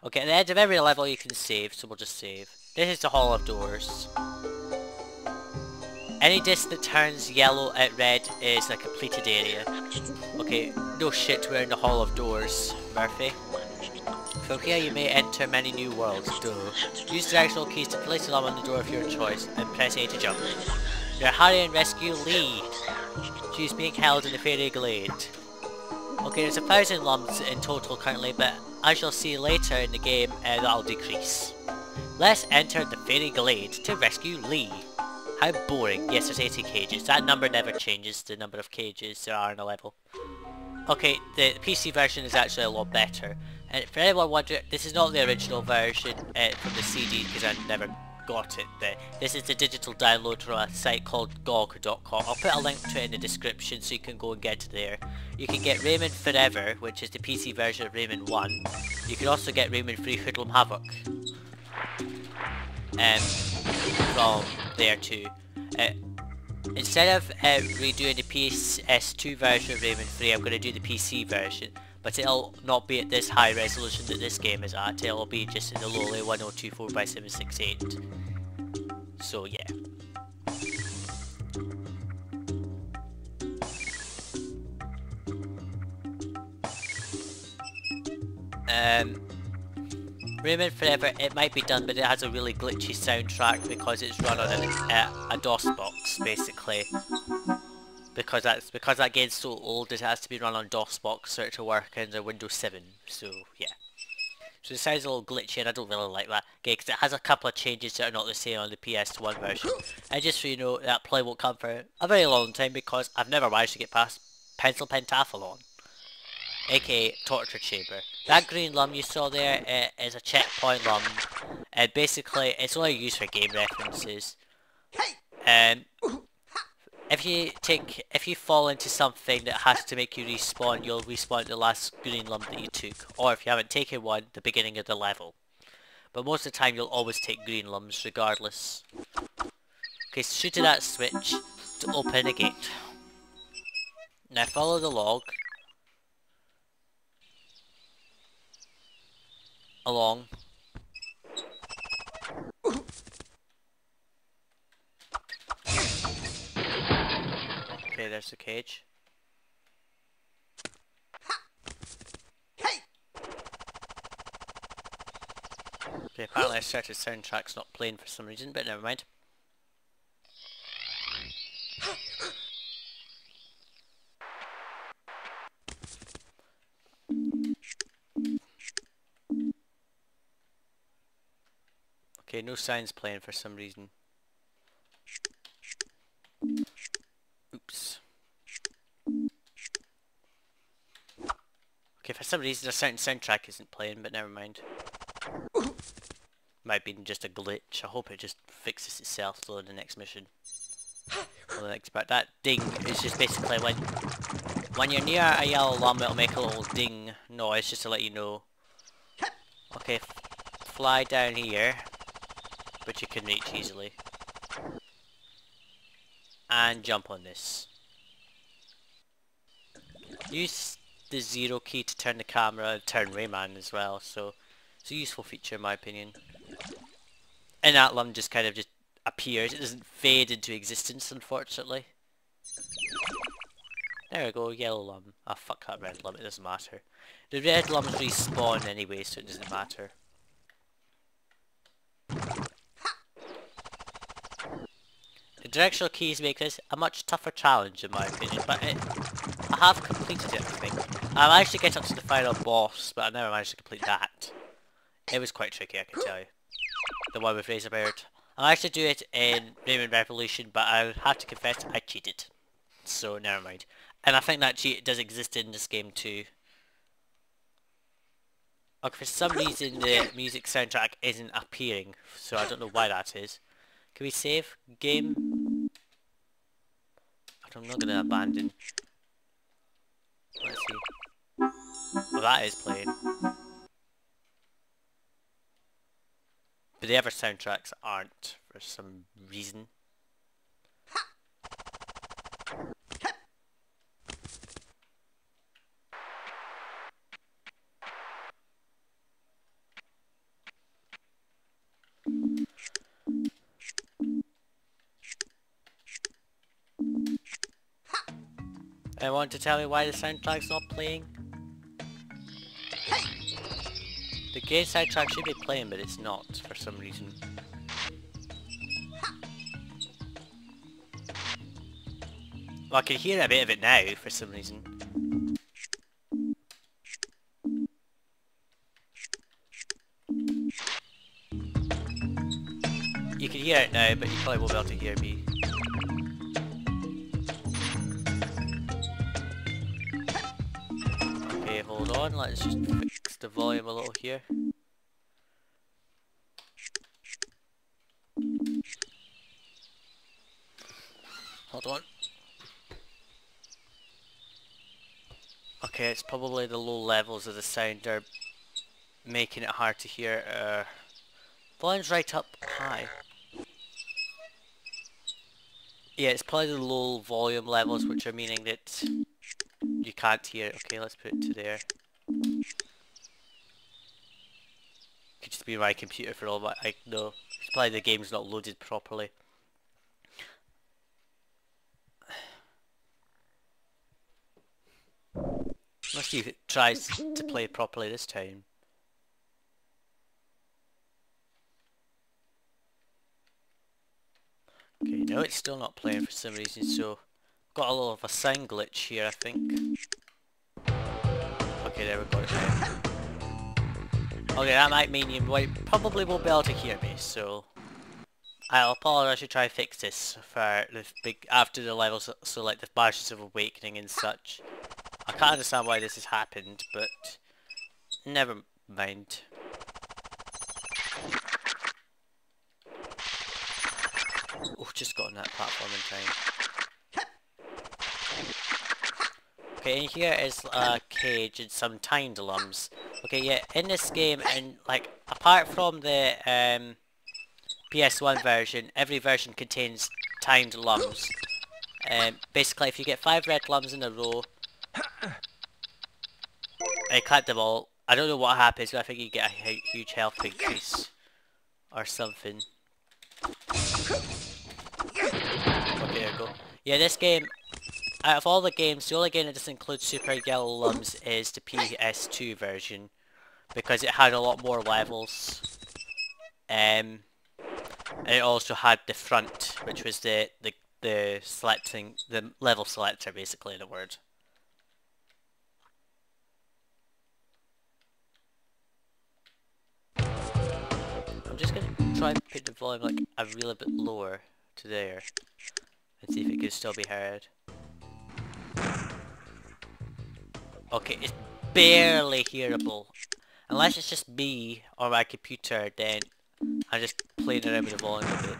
Okay, at the end of every level you can save, so we'll just save. This is the Hall of Doors. Any disc that turns yellow at red is a completed area. Okay, no shit, we're in the Hall of Doors, Murphy. From here you may enter many new worlds, duh. Use directional keys to place them on the door of your choice, and press A to jump. Now hurry and rescue Lee. She is being held in the Fairy Glade. Okay, there's 1,000 lumps in total currently, but as you'll see later in the game, that'll decrease. Let's enter the Fairy Glade to rescue Lee. How boring. Yes, there's 80 cages. That number never changes, the number of cages there are in a level. Okay, the PC version is actually a lot better. And for anyone wondering, this is not the original version from the CD because I never got it. This is the digital download from a site called GOG.com. I'll put a link to it in the description so you can go and get it there. You can get Rayman Forever, which is the PC version of Rayman 1. You can also get Rayman 3 Hoodlum Havoc from there too. Instead of redoing the PS2 version of Rayman 3, I'm going to do the PC version, but it'll not be at this high resolution that this game is at. It'll be just in the lowly 1024x768. So yeah. Rayman Forever, it might be done, but it has a really glitchy soundtrack because it's run on a DOS box, basically. Because that game's so old, it has to be run on DOS box for it to work under Windows 7. So yeah. So it sounds a little glitchy, and I don't really like that. Okay, because it has a couple of changes that are not the same on the PS1 version. And just so you know, that play won't come for a very long time because I've never managed to get past Pencil Pentathlon, aka Torture Chamber. That green lum you saw there is a checkpoint lum, and basically it's only used for game references. If you fall into something that has to make you respawn, you'll respawn at the last green lum that you took, or if you haven't taken one, the beginning of the level. But most of the time you'll always take green lums regardless. Okay, so shoot to that switch to open a gate. Now follow the log along. Okay, there's the cage. Okay, apparently a certain soundtrack's not playing for some reason, but never mind. Okay, no sounds playing for some reason. Oops. Okay, for some reason a certain soundtrack isn't playing, but never mind. Might be just a glitch. I hope it just fixes itself though in the next mission. Or the next part. That ding is just basically when you're near a yellow lum, it'll make a little ding noise just to let you know. Okay, fly down here, which you can reach easily. And jump on this. Use the 0 key to turn the camera and turn Rayman as well, so it's a useful feature in my opinion. And that lum just kind of just appears, it doesn't fade into existence unfortunately. There we go, yellow lum. Ah, fuck that red lum, it doesn't matter. The red lums respawn anyway, so it doesn't matter. The directional keys make this a much tougher challenge in my opinion, but I have completed it, I think. I managed to get up to the final boss, but I never managed to complete that. It was quite tricky, I can tell you. The one with Razorbeard. I managed to do it in Rayman Revolution, but I have to confess I cheated. So never mind. And I think that cheat does exist in this game too. Okay, for some reason the music soundtrack isn't appearing, so I don't know why that is. Can we save? Game? I'm not gonna abandon. Let's see. Well, that is playing. But the other soundtracks aren't, for some reason. Want to tell me why the soundtrack's not playing? The game soundtrack should be playing, but it's not for some reason. Well, I can hear a bit of it now for some reason. You can hear it now, but you probably won't be able to hear me. Okay, hold on, let's just fix the volume a little here. Hold on. Okay, it's probably the low levels of the sound are making it hard to hear. Volume's right up high. Yeah, it's probably the low volume levels, which are meaning that you can't hear it. Okay, let's put it to there. Could just be my computer for all that I know. It's probably the game's not loaded properly. Let's see if it tries to play properly this time. Okay, no, it's still not playing for some reason, so got a little of a sound glitch here, I think. Okay, there we go. Okay, that might mean you probably won't be able to hear me, so I'll apologise to try to fix this for the big after the levels, so like the Barges of Awakening and such. I can't understand why this has happened, but never mind. Oh, just got on that platform in time. Okay, and here is a cage and some timed lums. Okay, yeah, in this game, and like apart from the PS1 version, every version contains timed lums. Basically, if you get 5 red lums in a row, I collect them all. I don't know what happens, but I think you get a huge health increase or something. Okay, there we go. Yeah, this game, out of all the games, the only game that doesn't include Super Yellow Lums is the PS2 version, because it had a lot more levels. And it also had the front, which was the selecting, the level selector, basically, the word. I'm just gonna try and put the volume like a little bit lower to there and see if it can still be heard. Okay, it's barely hearable. Unless it's just me or my computer, then I'm just playing around with the volume a bit.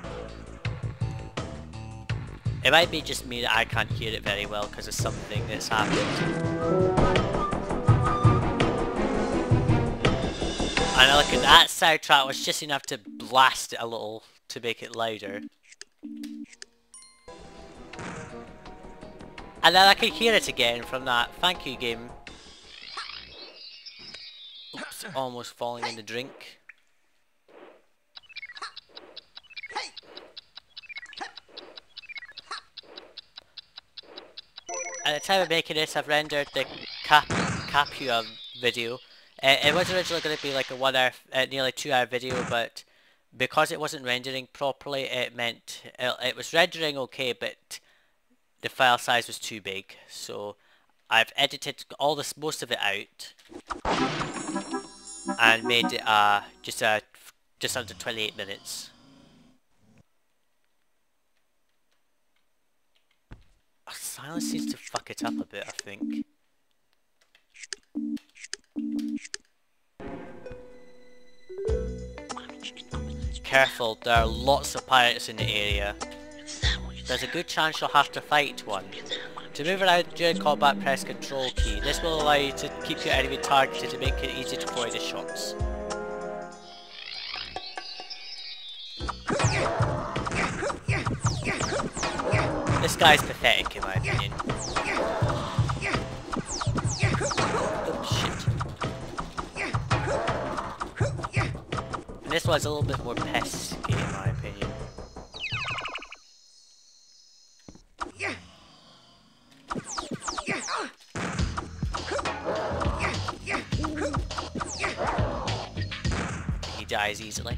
It might be just me that I can't hear it very well because of something that's happened. And look at that soundtrack was just enough to blast it a little to make it louder. And then I can hear it again from that. Thank you, game. Oops, almost falling in the drink. At the time of making this, I've rendered the Capua video. It was originally going to be like a 1 hour, nearly 2 hour video, but because it wasn't rendering properly, it meant it was rendering okay, but the file size was too big. So I've edited all this, most of it out, and made it just under 28 minutes. Silence seems to fuck it up a bit, I think. Careful, there are lots of pirates in the area. There's a good chance you'll have to fight one. To move around during combat, press Control key. This will allow you to keep your enemy targeted to make it easy to avoid the shots. This guy's pathetic in my opinion. Oh shit. And this one's a little bit more pesky in my opinion. dies easily.